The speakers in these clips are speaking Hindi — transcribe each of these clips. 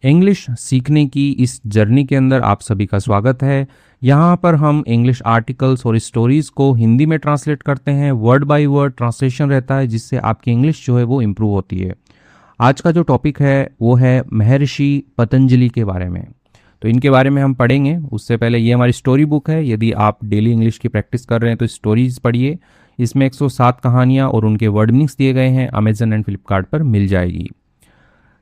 इंग्लिश सीखने की इस जर्नी के अंदर आप सभी का स्वागत है। यहाँ पर हम इंग्लिश आर्टिकल्स और स्टोरीज को हिंदी में ट्रांसलेट करते हैं। वर्ड बाय वर्ड ट्रांसलेशन रहता है, जिससे आपकी इंग्लिश जो है वो इम्प्रूव होती है। आज का जो टॉपिक है वो है महर्षि पतंजलि के बारे में। तो इनके बारे में हम पढ़ेंगे। उससे पहले ये हमारी स्टोरी बुक है। यदि आप डेली इंग्लिश की प्रैक्टिस कर रहे हैं तो स्टोरीज पढ़िए। इसमें 107 कहानियाँ और उनके वर्ड मीनिंग्स दिए गए हैं। अमेजन एंड फ्लिपकार्ट पर मिल जाएगी।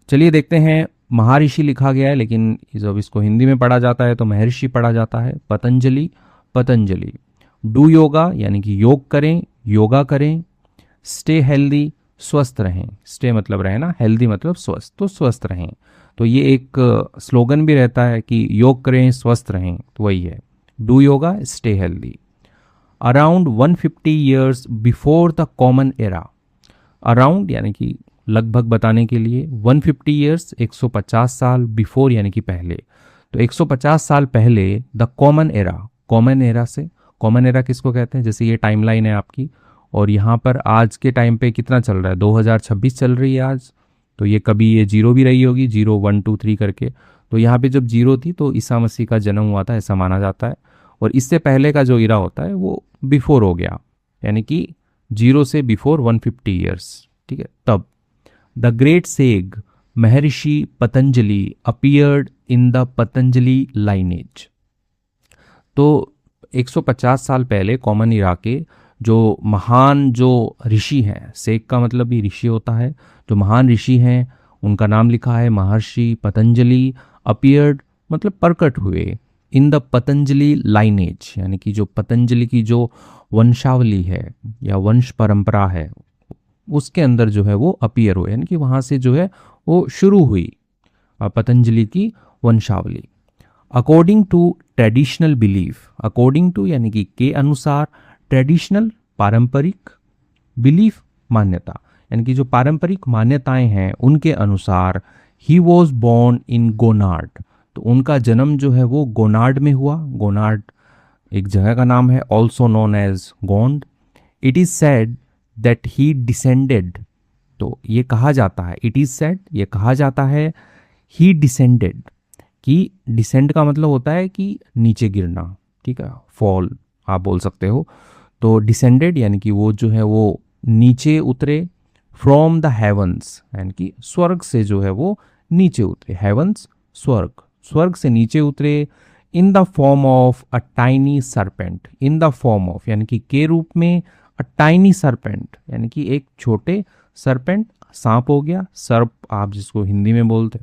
चलिए देखते हैं। महर्षि लिखा गया है, लेकिन जब इसको हिंदी में पढ़ा जाता है तो महर्षि पढ़ा जाता है। पतंजलि, पतंजलि। डू योगा यानी कि योग करें, योगा करें। स्टे हेल्दी, स्वस्थ रहें। स्टे मतलब रहना, हेल्दी मतलब स्वस्थ, तो स्वस्थ रहें। तो ये एक स्लोगन भी रहता है कि योग करें, स्वस्थ रहें, तो वही है। Do yoga, stay healthy. Around 150 years before the common era. Around यानी कि लगभग बताने के लिए, 150 ईयर्स 150 साल, बिफोर यानी कि पहले। तो 150 साल पहले the common era. Common era से, कॉमन एरा किसको कहते हैं? जैसे ये टाइमलाइन है आपकी, और यहाँ पर आज के टाइम पे कितना चल रहा है? 2026 चल रही है आज। तो ये कभी ये जीरो भी रही होगी, 0 1 2 3 करके। तो यहाँ पे जब जीरो थी तो ईसा मसीह का जन्म हुआ था, ऐसा माना जाता है। और इससे पहले का जो इरा होता है वो बिफोर हो गया, यानी कि जीरो से बिफोर 150 ईयर्स। ठीक है। तब the great सेग Maharshi Patanjali appeared in the Patanjali lineage. तो 150 साल पहले कॉमन इरा के जो महान जो ऋषि हैं, सेक का मतलब भी ऋषि होता है, जो महान ऋषि हैं उनका नाम लिखा है महर्षि पतंजलि। अपीयर्ड मतलब प्रकट हुए, इन द पतंजलि लाइनेज यानी कि जो पतंजलि की जो वंशावली है या वंश परंपरा है उसके अंदर जो है वो अपीयर हुए, यानी कि वहाँ से जो है वो शुरू हुई पतंजलि की वंशावली। According to traditional belief, according to यानी कि के अनुसार, ट्रेडिशनल पारंपरिक, बिलीफ मान्यता यानी कि जो पारंपरिक मान्यताएं हैं उनके अनुसार, ही वॉज बोर्न इन गोनार्ड। तो उनका जन्म जो है वो गोनार्ड में हुआ। गोनार्ड एक जगह का नाम है, also known as Gond. It is said that he descended. तो ये कहा जाता है, इट इज सेड, ये कहा जाता है, ही डिसेंडेड, कि डिसेंड का मतलब होता है कि नीचे गिरना। ठीक है, फॉल आप बोल सकते हो। तो डिसेंडेड यानी कि वो जो है वो नीचे उतरे, फ्रॉम द हेवंस यानी कि स्वर्ग से जो है वो नीचे उतरे। हेवंस स्वर्ग, स्वर्ग से नीचे उतरे। In the form of a tiny serpent, in the form of यानी कि के रूप में, अ टाइनी सरपेंट यानी कि एक छोटे सरपेंट, सांप हो गया, सर्प आप जिसको हिंदी में बोलते,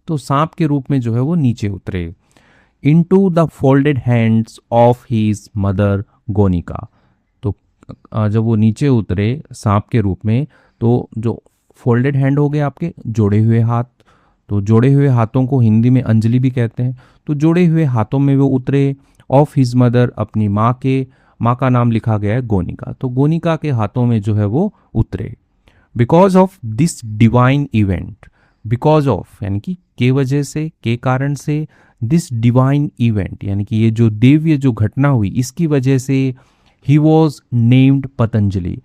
तो सांप के रूप में जो है वो नीचे उतरे। Into the folded hands of his mother Gonika. तो जब वो नीचे उतरे सांप के रूप में, तो जो फोल्डेड हैंड हो गए आपके, जोड़े हुए हाथ, तो जोड़े हुए हाथों को हिंदी में अंजलि भी कहते हैं। तो जोड़े हुए हाथों में वो उतरे, ऑफ हिज मदर अपनी माँ के, माँ का नाम लिखा गया है गोनिका, तो गोनिका के हाथों में जो है वो उतरे। Because of this divine event, because of यानी कि के वजह से, के कारण से, दिस डिवाइन इवेंट यानी कि ये जो दिव्य जो घटना हुई इसकी वजह से, ही वॉज नेम्ड पतंजलि,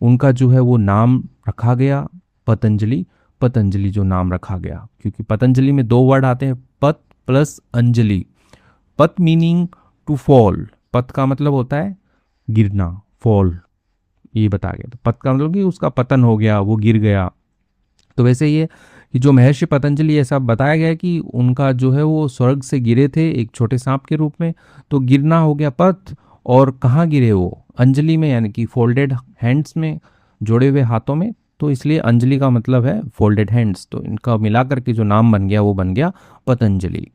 उनका जो है वो नाम रखा गया पतंजलि। पतंजलि जो नाम रखा गया, क्योंकि पतंजलि में 2 वर्ड आते हैं, पत प्लस अंजलि। पत मीनिंग टू फॉल, पत का मतलब होता है गिरना, फॉल, ये बता गया। तो पत का मतलब कि उसका पतन हो गया, वो गिर गया। तो वैसे ये कि जो महर्षि पतंजलि, ऐसा बताया गया है कि उनका जो है वो स्वर्ग से गिरे थे एक छोटे सांप के रूप में, तो गिरना हो गया पत। और कहाँ गिरे वो? अंजलि में, यानी कि फोल्डेड हैंड्स में, जोड़े हुए हाथों में। तो इसलिए अंजलि का मतलब है फोल्डेड हैंड्स। तो इनका मिलाकर के जो नाम बन गया वो बन गया पतंजलि।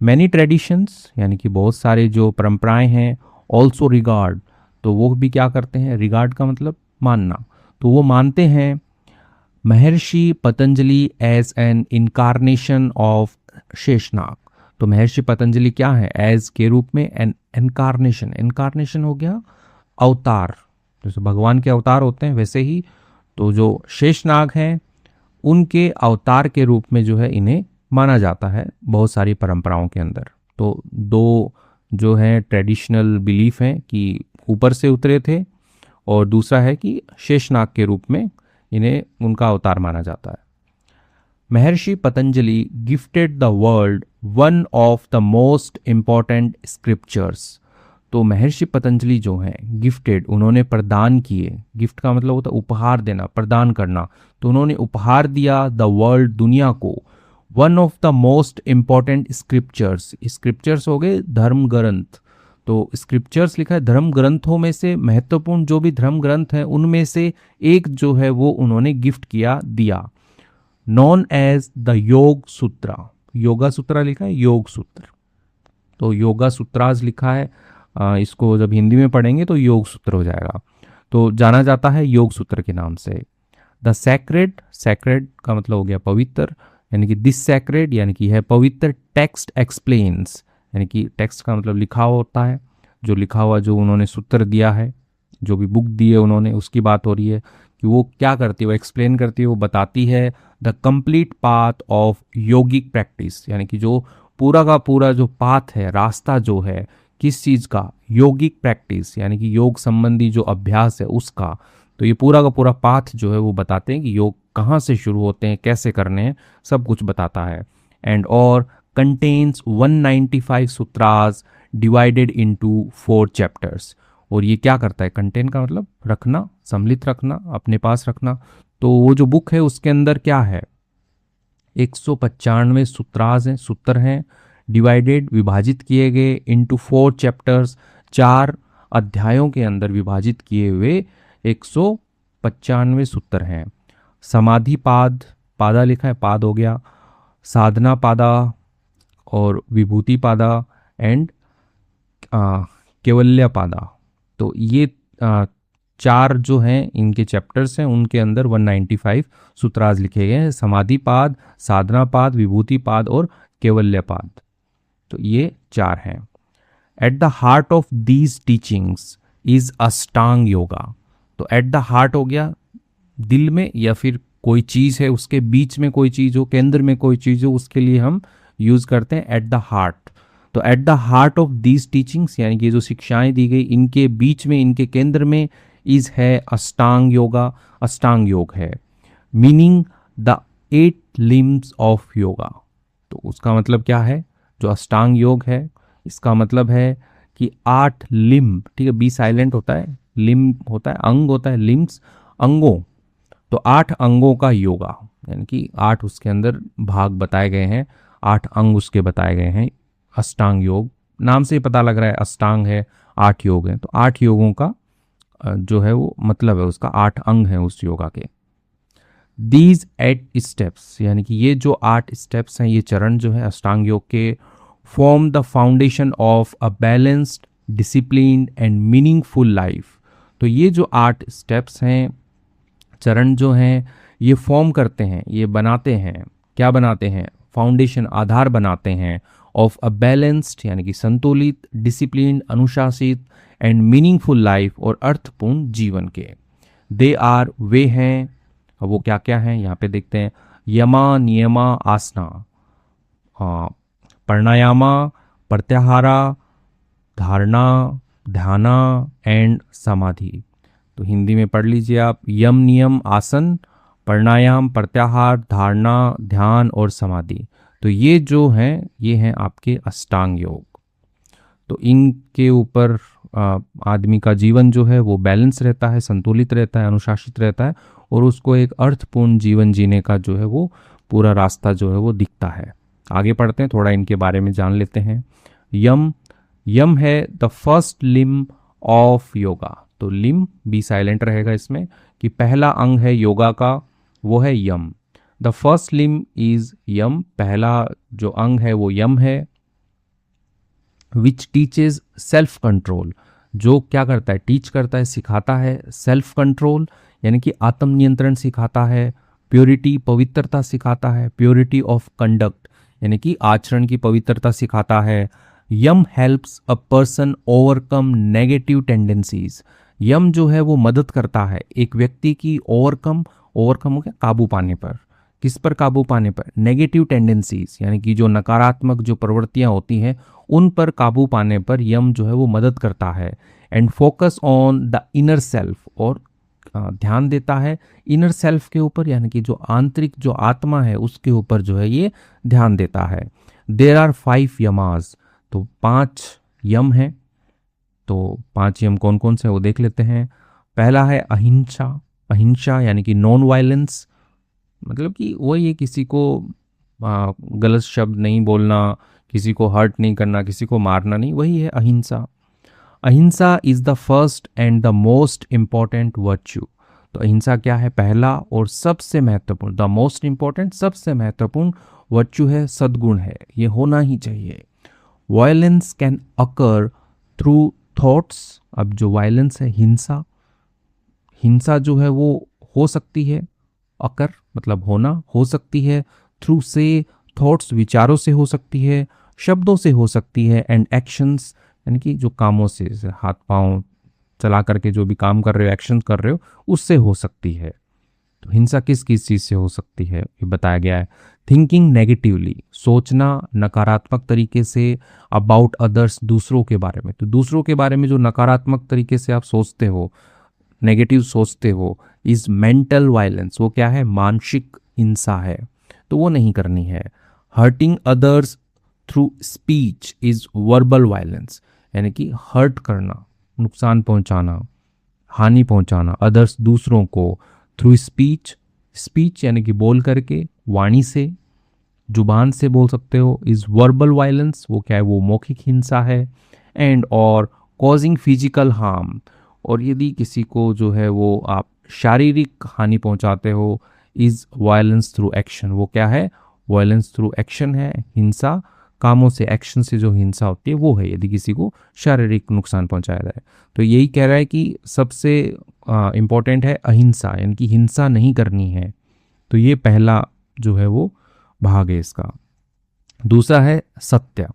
मैनी ट्रेडिशंस यानी कि बहुत सारे जो परंपराएं हैं, ऑल्सो रिगार्ड, तो वो भी क्या करते हैं? रिगार्ड का मतलब मानना। तो वो मानते हैं Maharshi Patanjali as an incarnation of Sheshnag. तो महर्षि पतंजलि क्या है? एज के रूप में, एन इनकारनेशन, इनकारनेशन हो गया अवतार, जैसे भगवान के अवतार होते हैं वैसे ही। तो जो शेषनाग हैं उनके अवतार के रूप में जो है इन्हें माना जाता है बहुत सारी परंपराओं के अंदर। तो 2 जो है ट्रेडिशनल बिलीफ हैं कि ऊपर से उतरे थे, और दूसरा है कि शेषनाग के रूप में इन्हें, उनका अवतार माना जाता है। महर्षि Patanjali gifted the world one of the most important scriptures. तो महर्षि पतंजलि जो हैं गिफ्टेड, उन्होंने प्रदान किए, गिफ्ट का मतलब होता है उपहार देना, प्रदान करना, तो उन्होंने उपहार दिया द वर्ल्ड, दुनिया को, one of the most important scriptures. Scriptures हो गए धर्म ग्रंथ, तो स्क्रिप्चर्स लिखा है धर्म ग्रंथों में से महत्वपूर्ण जो भी धर्म ग्रंथ हैं उनमें से एक जो है वो उन्होंने गिफ्ट किया, दिया, नॉन एज द योग सूत्रा। योगा सूत्रा लिखा है, योग सूत्र, तो योगा सूत्राज लिखा है, इसको जब हिंदी में पढ़ेंगे तो योग सूत्र हो जाएगा, तो जाना जाता है योग सूत्र के नाम से। द सैक्रेड, सैक्रेड का मतलब हो गया पवित्र, यानी कि दिस सैक्रेड यानी कि है पवित्र, टेक्स्ट एक्सप्लेन्स यानी कि टेक्स्ट का मतलब लिखा होता है, जो लिखा हुआ जो उन्होंने सूत्र दिया है, जो भी बुक दी है उन्होंने, उसकी बात हो रही है कि वो क्या करती है, वो एक्सप्लेन करती है, वो बताती है the complete path of yogic practice, यानी कि जो पूरा का पूरा जो पाथ है, रास्ता जो है किस चीज़ का, योगिक प्रैक्टिस यानी कि योग संबंधी जो अभ्यास है उसका। तो ये पूरा का पूरा पाथ जो है वो बताते हैं कि योग कहाँ से शुरू होते हैं, कैसे करने हैं, सब कुछ बताता है। एंड और कंटेन्स 195 सूत्रास डिवाइडेड इनटू 4 चैप्टर्स। और ये क्या करता है, कंटेन का मतलब रखना, सम्मिलित रखना, अपने पास रखना। तो वो जो बुक है उसके अंदर क्या है, 195 सूत्रास हैं, सूत्र हैं, डिवाइडेड विभाजित किए गए, इनटू 4 चैप्टर्स, 4 अध्यायों के अंदर विभाजित किए हुए 195 सूत्र हैं। समाधि पाद, पादा लिखा है, पाद हो गया, साधना पादा और विभूति पादा एंड केवल्य पादा। तो ये 4 जो हैं इनके चैप्टर्स हैं, उनके अंदर 195 सूत्रास लिखे गए हैं, समाधि पाद, साधना पाद, विभूति पाद और केवल्य पाद। तो ये 4 हैं। At the heart of these teachings is अष्टांग योगा। तो एट द हार्ट हो गया दिल में, या फिर कोई चीज़ है उसके बीच में कोई चीज़ हो, केंद्र में कोई चीज़ हो, उसके लिए हम यूज़ करते हैं एट द हार्ट। तो at the heart of these teachings यानी कि जो शिक्षाएं दी गई इनके बीच में, इनके केंद्र में इज है अष्टांग योगा, अष्टांग योग है। Meaning the 8 limbs of yoga. तो उसका मतलब क्या है, जो अष्टांग योग है इसका मतलब है कि 8 लिम्ब, ठीक है, बी साइलेंट होता है, लिम्ब होता है, अंग होता है, लिम्स अंगों, तो 8 अंगों का योगा, यानी कि 8 उसके अंदर भाग बताए गए हैं, 8 अंग उसके बताए गए हैं। अष्टांग योग नाम से ही पता लग रहा है, अष्टांग है, 8 योग हैं, तो 8 योगों का जो है वो मतलब है, उसका 8 अंग हैं उस योगा के। दीज 8 स्टेप्स यानी कि ये जो 8 स्टेप्स हैं, ये चरण जो है अष्टांग योग के, form the foundation of a balanced, disciplined and meaningful life. तो ये जो 8 स्टेप्स हैं, चरण जो हैं, ये फॉर्म करते हैं, ये बनाते हैं, क्या बनाते हैं, फाउंडेशन, आधार बनाते हैं, ऑफ अ बैलेंस्ड यानी कि संतुलित, डिसिप्लिन, अनुशासित एंड मीनिंगफुल लाइफ और अर्थपूर्ण जीवन के। दे आर, वे हैं, अब वो क्या क्या हैं यहाँ पे देखते हैं, यमा, नियमा, आसना, प्राणायामा, प्रत्याहारा, धारणा, ध्याना एंड समाधि। तो हिंदी में पढ़ लीजिए आप, यम, नियम, आसन, प्राणायाम, प्रत्याहार, धारणा, ध्यान और समाधि। तो ये जो हैं ये हैं आपके अष्टांग योग। तो इनके ऊपर आदमी का जीवन जो है वो बैलेंस रहता है, संतुलित रहता है, अनुशासित रहता है, और उसको एक अर्थपूर्ण जीवन जीने का जो है वो पूरा रास्ता जो है वो दिखता है। आगे पढ़ते हैं, थोड़ा इनके बारे में जान लेते हैं। यम, यम है the first limb of yoga. तो लिम्ब बी साइलेंट रहेगा इसमें, कि पहला अंग है योगा का वो है यम। द फर्स्ट लिम्ब इज यम, पहला जो अंग है वो यम है। विच टीचेज सेल्फ कंट्रोल, जो क्या करता है, टीच करता है, सिखाता है, सेल्फ कंट्रोल यानी कि आत्म नियंत्रण सिखाता है। प्योरिटी, पवित्रता सिखाता है, प्योरिटी ऑफ कंडक्ट यानी कि आचरण की पवित्रता सिखाता है। Yama helps a person overcome negative tendencies, yama जो है वो मदद करता है एक व्यक्ति की ओवरकम, ओवरकम हो गया काबू पाने पर, किस पर काबू पाने पर, नेगेटिव टेंडेंसीज यानी कि जो नकारात्मक जो प्रवृत्तियां होती हैं उन पर काबू पाने पर यम जो है वो मदद करता है। And focus on the inner self, और ध्यान देता है इनर सेल्फ के ऊपर, यानी कि जो आंतरिक जो आत्मा है उसके ऊपर जो है ये ध्यान देता है। देर आर 5 यमास, तो 5 यम हैं। तो 5 यम कौन कौन से वो देख लेते हैं। पहला है अहिंसा। अहिंसा यानी कि नॉन वायलेंस, मतलब कि वही है किसी को गलत शब्द नहीं बोलना, किसी को हर्ट नहीं करना, किसी को मारना नहीं, वही है अहिंसा। अहिंसा is the first and the most important virtue. तो अहिंसा क्या है, पहला और सबसे महत्वपूर्ण, द मोस्ट इम्पॉर्टेंट सबसे महत्वपूर्ण वर्च्यू है, सद्गुण है, ये होना ही चाहिए। Violence can occur through thoughts. अब जो वायलेंस है, हिंसा, हिंसा जो है वो हो सकती है, अकर मतलब होना, हो सकती है, थ्रू से थॉट्स विचारों से हो सकती है, शब्दों से हो सकती है, एंड एक्शंस यानी कि जो कामों से, जैसे हाथ पांव चला करके जो भी काम कर रहे हो, एक्शन कर रहे हो, उससे हो सकती है। तो हिंसा किस किस चीज़ से हो सकती है ये बताया गया है। थिंकिंग नेगेटिवली, सोचना नकारात्मक तरीके से, अबाउट अदर्स, दूसरों के बारे में। तो दूसरों के बारे में जो नकारात्मक तरीके से आप सोचते हो, नेगेटिव सोचते हो, इज मेंटल वायलेंस, वो क्या है, मानसिक हिंसा है, तो वो नहीं करनी है। Hurting others through speech is verbal violence, यानी कि हर्ट करना, नुकसान पहुंचाना, हानि पहुंचाना अदर्स दूसरों को, थ्रू स्पीच, स्पीच यानी कि बोल करके, वाणी से, जुबान से बोल सकते हो, इज वर्बल वायलेंस, वो क्या है, वो मौखिक हिंसा है। एंड और कॉजिंग फिजिकल हार्म, और यदि किसी को जो है वो आप शारीरिक हानि पहुंचाते हो, इज वायलेंस थ्रू एक्शन, वो क्या है, वायलेंस थ्रू एक्शन है, हिंसा कामों से, एक्शन से जो हिंसा होती है वो है, यदि किसी को शारीरिक नुकसान पहुंचाया जाए। तो यही कह रहा है कि सबसे इम्पोर्टेंट है अहिंसा, यानी कि हिंसा नहीं करनी है। तो ये पहला जो है वो भाग है इसका। दूसरा है सत्य,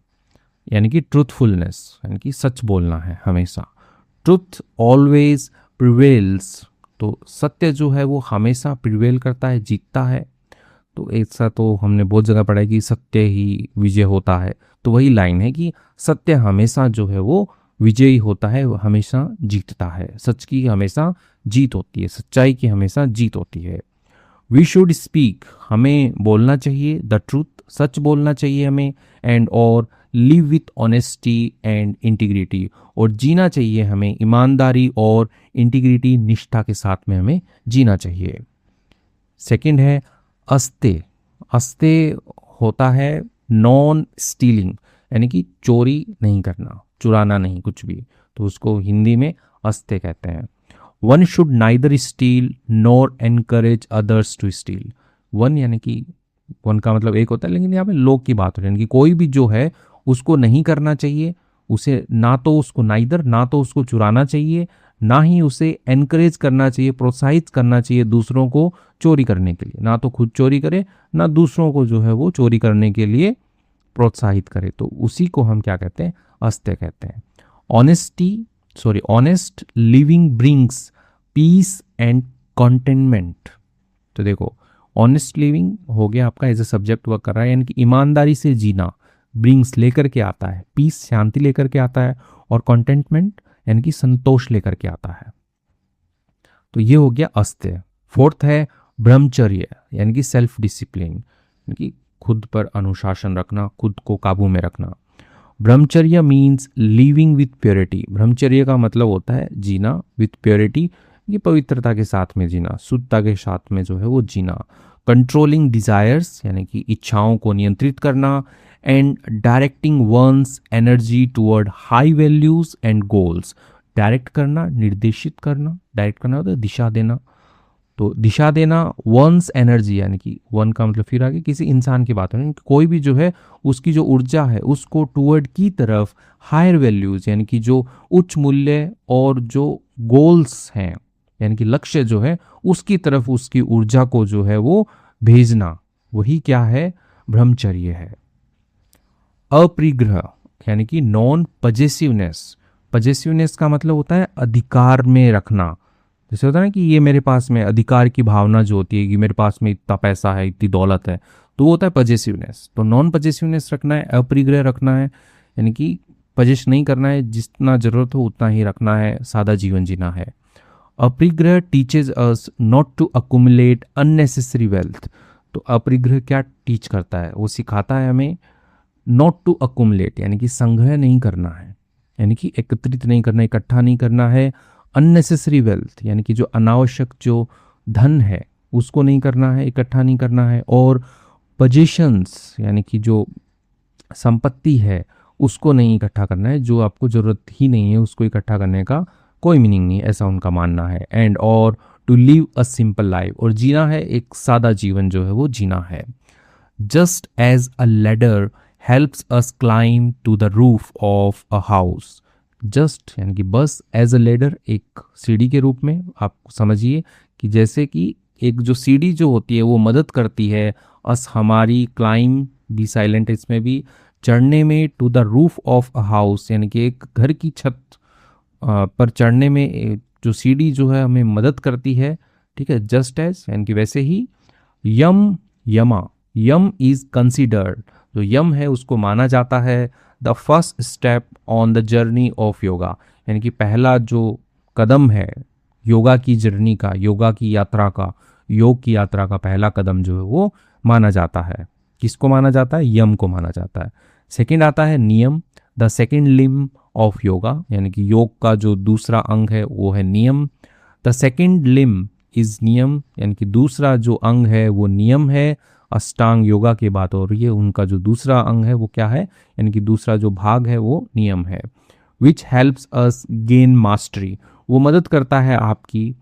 यानी कि ट्रूथफुलनेस, यानी कि सच बोलना है हमेशा। ट्रुथ ऑलवेज प्रिवेल्स, तो सत्य जो है वो हमेशा प्रिवेल करता है, जीतता है। तो ऐसा तो हमने बहुत जगह पढ़ा है कि सत्य ही विजय होता है, तो वही लाइन है कि सत्य हमेशा जो है वो विजयी होता है, वो हमेशा जीतता है, सच की हमेशा जीत होती है, सच्चाई की हमेशा जीत होती है। वी शुड स्पीक, हमें बोलना चाहिए, द ट्रूथ, सच बोलना चाहिए हमें, एंड और live with honesty and integrity, और जीना चाहिए हमें ईमानदारी और इंटीग्रिटी, निष्ठा के साथ में हमें जीना चाहिए। सेकंड है अस्ते। अस्ते होता है नॉन स्टीलिंग, यानी कि चोरी नहीं करना, चुराना नहीं कुछ भी, तो उसको हिंदी में अस्ते कहते हैं। One should neither steal nor encourage others to steal. One यानी कि वन का मतलब एक होता है, लेकिन यहाँ पे लोग की बात हो रही है, यानी कि कोई भी जो है उसको नहीं करना चाहिए, उसे ना तो उसको नाइदर, ना तो उसको चुराना चाहिए, ना ही उसे एनकरेज करना चाहिए, प्रोत्साहित करना चाहिए दूसरों को चोरी करने के लिए, ना तो खुद चोरी करे, ना दूसरों को जो है वो चोरी करने के लिए प्रोत्साहित करे। तो उसी को हम क्या कहते हैं, अस्त्य कहते हैं। Honest living brings peace and containment. तो देखो ऑनेस्ट लिविंग हो गया आपका एज ए सब्जेक्ट वर्क कर रहा है, यानी कि ईमानदारी से जीना, ब्रिंग्स लेकर के आता है, पीस शांति लेकर के आता है, और कंटेंटमेंट यानी कि संतोष लेकर के आता है। तो ये हो गया अस्त्य। फोर्थ है ब्रह्मचर्य, यानी कि सेल्फ डिसिप्लिन, यानी कि खुद पर अनुशासन रखना, खुद को काबू में रखना। ब्रह्मचर्य मीन्स लिविंग विथ प्योरिटी। ब्रह्मचर्य का मतलब होता है जीना विथ प्योरिटी, ये पवित्रता के साथ में जीना, शुद्धता के साथ में जो है वो जीना। कंट्रोलिंग डिजायर्स, यानी कि इच्छाओं को नियंत्रित करना, and directing once energy toward high values and goals. Direct करना, निर्देशित करना, डायरेक्ट करना होता है दिशा देना, तो दिशा देना, वंस एनर्जी यानी कि वन का मतलब फिर आगे किसी इंसान की बात है, कोई भी जो है उसकी जो ऊर्जा है उसको टुवर्ड की तरफ, हायर वैल्यूज यानी कि जो उच्च मूल्य और जो गोल्स हैं यानी कि लक्ष्य जो है उसकी तरफ उसकी ऊर्जा को जो है वो भेजना, वही क्या है, ब्रह्मचर्य है। अपरिग्रह यानी कि नॉन पजेसिवनेस। पजेसिवनेस का मतलब होता है अधिकार में रखना, जैसे होता है ना कि ये मेरे पास में, अधिकार की भावना जो होती है कि मेरे पास में इतना पैसा है, इतनी दौलत है, तो वो होता है पजेसिवनेस। तो नॉन पजेसिवनेस रखना है, अपरिग्रह रखना है, यानी कि पजेश नहीं करना है, जितना जरूरत हो उतना ही रखना है, सादा जीवन जीना है। Aparigraha teaches us not to accumulate unnecessary wealth. तो अपरिग्रह क्या टीच करता है, वो सिखाता है हमें नॉट टू अकुमुलेट, यानी कि संग्रह नहीं करना है, यानी कि एकत्रित नहीं करना, इकट्ठा नहीं करना है। अननेसेसरी वेल्थ यानी कि जो अनावश्यक जो धन है उसको नहीं करना है, इकट्ठा नहीं करना है। और पोजीशंस यानी कि जो संपत्ति है उसको नहीं इकट्ठा करना है, जो आपको ज़रूरत ही नहीं है उसको इकट्ठा करने का कोई मीनिंग नहीं है, ऐसा उनका मानना है। एंड और to live a simple life, और जीना है एक सादा जीवन जो है वो जीना है। Just as a ladder helps us climb to the roof of a house. Just यानी कि बस, एज अ लैडर एक सीढ़ी के रूप में आप समझिए कि जैसे कि एक जो सीढ़ी जो होती है वो मदद करती है अस हमारी, क्लाइम बी साइलेंट इसमें भी, चढ़ने में, to the roof of a house यानी कि एक घर की छत पर चढ़ने में जो सीढ़ी जो है हमें मदद करती है। ठीक है, जस्ट एज यानी कि वैसे ही। यम, यमा, यम इज कंसिडर्ड, जो यम है उसको माना जाता है the first step on the journey of yoga, यानी कि पहला जो कदम है योगा की जर्नी का, योगा की यात्रा का, योग की यात्रा का पहला कदम जो है वो माना जाता है। किसको माना जाता है? यम को माना जाता है। सेकंड आता है नियम, the second limb of yoga, यानी कि योग का जो दूसरा अंग है वो है नियम। द सेकंड लिम्ब इज नियम, यानी कि दूसरा जो अंग है वो नियम है। अष्टांग योगा की बात हो रही है, उनका जो दूसरा अंग है वो क्या है, यानी कि दूसरा जो भाग है वो नियम है। Which helps us gain mastery, वो मदद करता है आपकी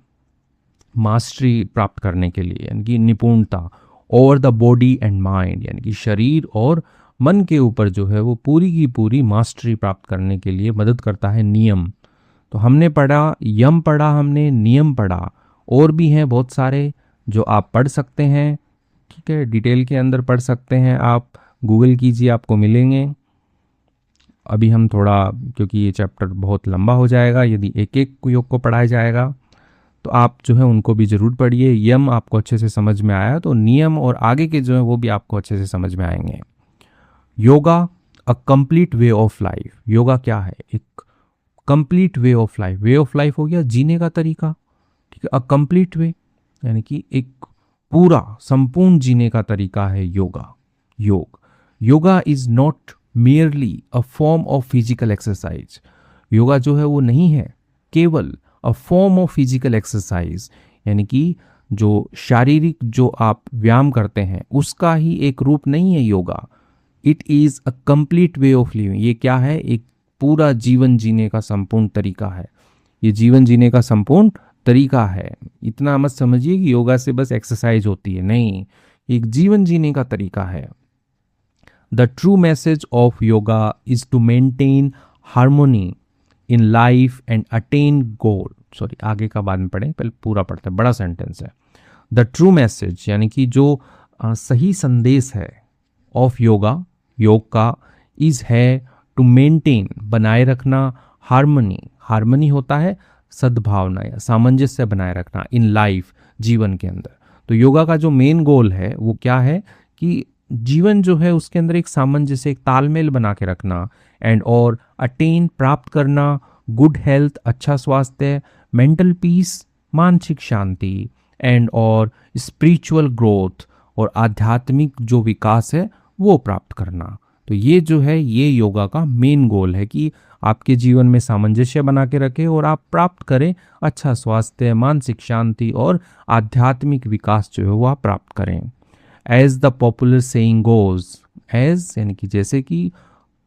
मास्टरी प्राप्त करने के लिए, यानी कि निपुणता। Over the body and mind, यानी कि शरीर और मन के ऊपर जो है वो पूरी की पूरी मास्टरी प्राप्त करने के लिए मदद करता है नियम। तो हमने पढ़ा, यम पढ़ा हमने, नियम पढ़ा, और भी हैं बहुत सारे जो आप पढ़ सकते हैं। ठीक है, डिटेल के अंदर पढ़ सकते हैं आप, गूगल कीजिए आपको मिलेंगे। अभी हम थोड़ा, क्योंकि ये चैप्टर बहुत लंबा हो जाएगा यदि एक एक योग को पढ़ाया जाएगा, तो आप जो है उनको भी ज़रूर पढ़िए। यम आपको अच्छे से समझ में आया तो नियम और आगे के जो है वो भी आपको अच्छे से समझ में आएंगे। Yoga a complete way of life, yoga क्या है? एक complete way of life. Way of life हो गया जीने का तरीका, ठीक है। अ कंप्लीट वे यानी कि एक पूरा संपूर्ण जीने का तरीका है योगा, योग। Yoga is not merely a form of physical exercise, yoga जो है वो नहीं है केवल a form of physical exercise, यानी कि जो शारीरिक जो आप व्यायाम करते हैं उसका ही एक रूप नहीं है yoga. It is a complete way of living, ये क्या है? एक पूरा जीवन जीने का संपूर्ण तरीका है, ये जीवन जीने का संपूर्ण तरीका है। इतना मत समझिए कि योगा से बस एक्सरसाइज होती है, नहीं, एक जीवन जीने का तरीका है। The true message of yoga is to maintain harmony in life and attain goal. Sorry, आगे का बाद में पढ़ें, पहले पूरा पढ़ते हैं, बड़ा सेंटेंस है। द ट्रू मैसेज यानी कि जो सही संदेश है ऑफ योगा, योग का, इज है टू मेंटेन, बनाए रखना, हार्मनी, हार्मनी होता है सद्भावना या सामंजस्य बनाए रखना, इन लाइफ, जीवन के अंदर। तो योगा का जो मेन गोल है वो क्या है कि जीवन जो है उसके अंदर एक सामंजस्य, एक तालमेल बना के रखना, एंड और अटेन, प्राप्त करना, गुड हेल्थ, अच्छा स्वास्थ्य, मेंटल पीस, मानसिक शांति, एंड और स्पिरिचुअल ग्रोथ, और आध्यात्मिक जो विकास है वो प्राप्त करना। तो ये जो है ये योगा का मेन गोल है कि आपके जीवन में सामंजस्य बना के रखे और आप प्राप्त करें अच्छा स्वास्थ्य, मानसिक शांति और आध्यात्मिक विकास जो है वो आप प्राप्त करें। As the popular saying goes, as यानी कि जैसे कि,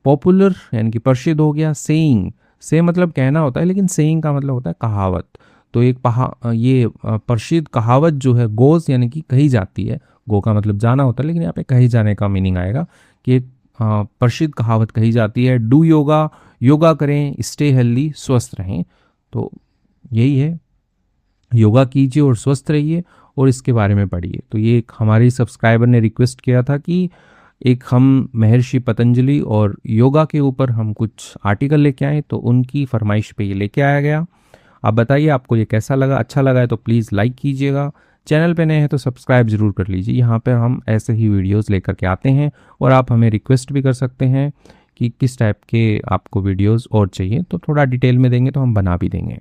पॉपुलर यानी कि प्रसिद्ध हो गया, सेइंग, से मतलब कहना होता है, लेकिन सेइंग का मतलब होता है कहावत। तो एक ये प्रसिद्ध कहावत जो है, गोज यानी कि कही जाती है, गो का मतलब जाना होता है, लेकिन यहाँ पे कही जाने का मीनिंग आएगा कि एक प्रसिद्ध कहावत कही जाती है, डू योगा, योगा करें, स्टे हेल्दी, स्वस्थ रहें। तो यही है, योगा कीजिए और स्वस्थ रहिए और इसके बारे में पढ़िए। तो ये एक हमारे सब्सक्राइबर ने रिक्वेस्ट किया था कि एक हम महर्षि पतंजलि और योगा के ऊपर हम कुछ आर्टिकल लेके आए, तो उनकी फरमाइश पे ये लेके आया गया। आप बताइए आपको ये कैसा लगा, अच्छा लगा है तो प्लीज़ लाइक कीजिएगा, चैनल पे नए हैं तो सब्सक्राइब ज़रूर कर लीजिए। यहाँ पर हम ऐसे ही वीडियोस लेकर के आते हैं, और आप हमें रिक्वेस्ट भी कर सकते हैं कि किस टाइप के आपको वीडियोस और चाहिए, तो थोड़ा डिटेल में देंगे तो हम बना भी देंगे।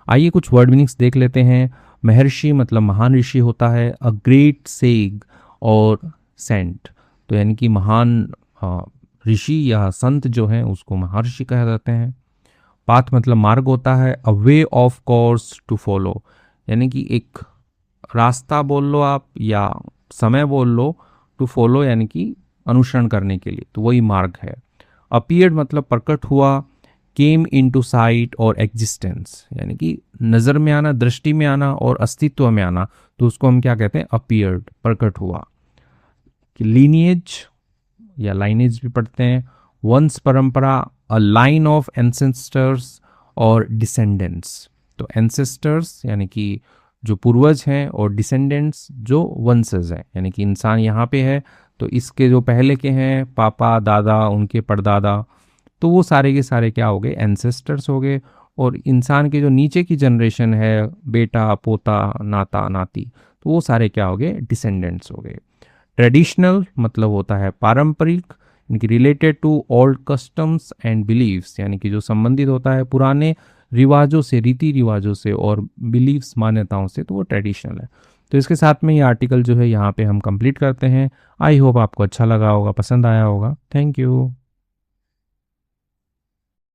आइए कुछ वर्ड मीनिंग्स देख लेते हैं। महर्षि मतलब महान ऋषि होता है। अ ग्रेट सेग और सेंट, तो यानी कि महान ऋषि या संत जो हैं उसको महर्षि कहा जाते हैं। पाथ मतलब मार्ग होता है। A way of course to follow, यानी कि एक रास्ता बोल लो आप या समय बोल लो, टू फॉलो यानी कि अनुसरण करने के लिए, तो वही मार्ग है। अपीयर्ड मतलब प्रकट हुआ। केम इन टू साइट और एग्जिस्टेंस, यानी कि नज़र में आना, दृष्टि में आना और अस्तित्व में आना, तो उसको हम क्या कहते हैं, अपीयर्ड, प्रकट हुआ। कि लीनिएज या लाइनेज भी पढ़ते हैं। वंश परंपरा, अ लाइन ऑफ एंसेस्टर्स और डिसेंडेंट्स, तो एंसेस्टर्स यानी कि जो पूर्वज हैं और डिसेंडेंट्स जो वंशज हैं, यानी कि इंसान यहाँ पे है तो इसके जो पहले के हैं पापा दादा उनके परदादा, तो वो सारे के सारे क्या हो गए, एंसेस्टर्स हो गए। और इंसान के जो नीचे की जनरेशन है, बेटा पोता नाता नाती, तो वो सारे क्या हो गए, डिसेंडेंट्स हो गए। ट्रेडिशनल मतलब होता है पारंपरिक, इनकी related to old customs and believes, यानी कि जो संबंधित होता है पुराने रिवाजों से, रीति रिवाजों से और बिलीव्स मान्यताओं से, तो वो ट्रेडिशनल है। तो इसके साथ में ये आर्टिकल जो है यहाँ पे हम कंप्लीट करते हैं। आई होप आपको अच्छा लगा होगा, पसंद आया होगा। Thank you.